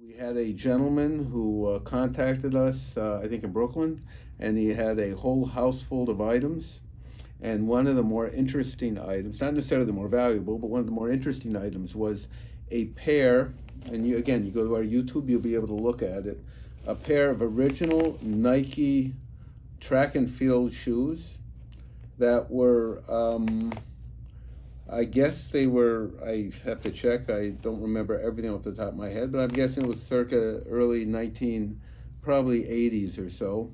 We had a gentleman who contacted us, I think in Brooklyn, and he had a whole house full of items. And one of the more interesting items, not necessarily the more valuable, but one of the more interesting items was a pair, and you again, you go to our YouTube, you'll be able to look at it, a pair of original Nike track and field shoes that were I guess they were, I have to check, I don't remember everything off the top of my head, but I'm guessing it was circa early 19, probably 80s or so.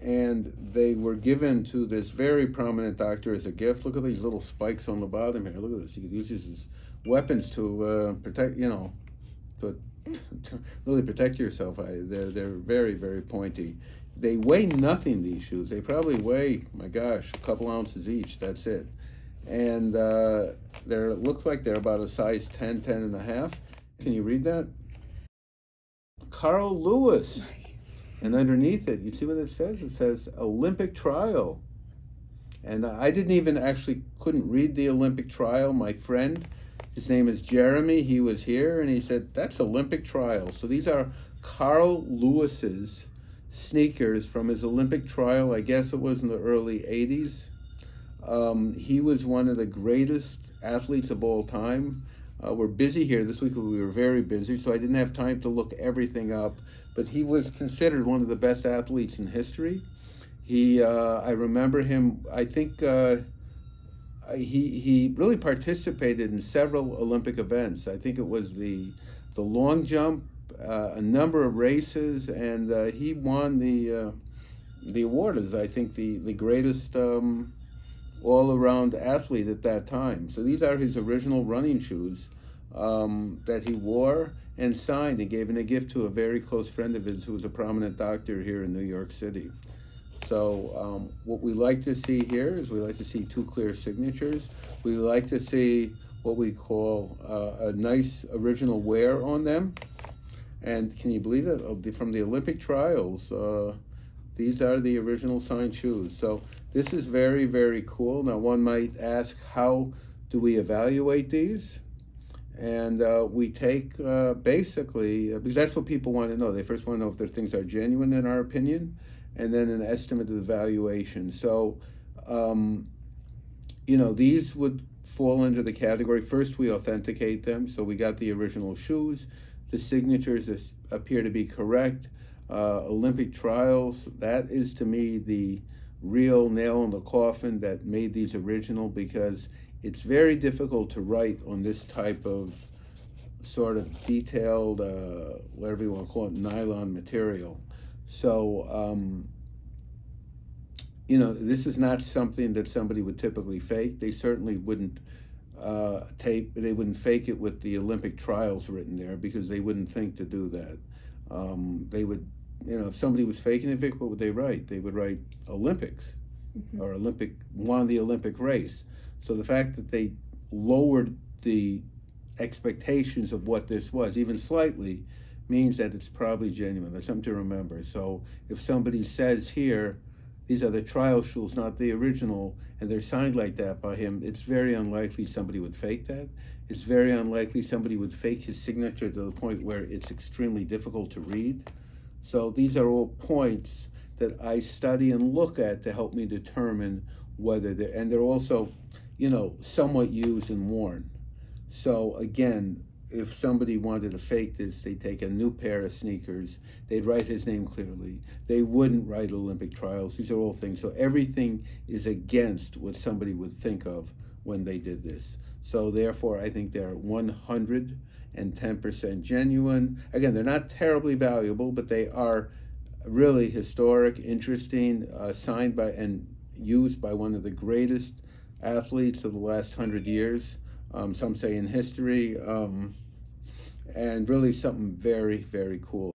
And they were given to this very prominent doctor as a gift. Look at these little spikes on the bottom here. Look at this. You could use these as weapons to protect, to really protect yourself. They're very, very pointy. They weigh nothing, these shoes. They probably weigh, my gosh, a couple ounces each. That's it. And it looks like they're about a size 10, 10 and a half. Can you read that? Carl Lewis. And underneath it, you see what it says? It says Olympic trial. And I didn't even couldn't read the Olympic trial. My friend, his name is Jeremy, he was here and he said, that's Olympic trial. So these are Carl Lewis's sneakers from his Olympic trial. I guess it was in the early 80s. He was one of the greatest athletes of all time. We're busy here this week. We were very busy, so I didn't have time to look everything up. But he was considered one of the best athletes in history. I remember him. I think he really participated in several Olympic events. I think it was the long jump, a number of races, and he won the award as I think the greatest all-around athlete at that time. So these are his original running shoes that he wore and signed and gave in a gift to a very close friend of his who was a prominent doctor here in New York City. So what we like to see here is we like to see two clear signatures. We like to see what we call a nice original wear on them. And can you believe it? From the Olympic trials, these are the original signed shoes. So this is very, very cool. Now one might ask, how do we evaluate these? And we take basically, because that's what people want to know. They first want to know if their things are genuine in our opinion, and then an estimate of the valuation. So, these would fall into the category. First, we authenticate them. So we got the original shoes. The signatures appear to be correct. Olympic trials, that is to me the real nail in the coffin that made these original, because it's very difficult to write on this type of sort of detailed, whatever you want to call it, nylon material. So, this is not something that somebody would typically fake. They certainly wouldn't they wouldn't fake it with the Olympic trials written there, because they wouldn't think to do that. They would, if somebody was faking it, what would they write? They would write Olympics, or won the Olympic race. So the fact that they lowered the expectations of what this was, even slightly, means that it's probably genuine. That's something to remember. So if somebody says here, these are the trial shoes, not the original, and they're signed like that by him, it's very unlikely somebody would fake that. It's very unlikely somebody would fake his signature to the point where it's extremely difficult to read. So these are all points that I study and look at to help me determine whether they're also, somewhat used and worn. So again, if somebody wanted to fake this, they'd take a new pair of sneakers, they'd write his name clearly. They wouldn't write Olympic trials. These are all things. So everything is against what somebody would think of when they did this. So therefore, I think they're 110% genuine. Again, they're not terribly valuable, but they are really historic, interesting, signed by and used by one of the greatest athletes of the last 100 years. Some say in history, and really something very, very cool.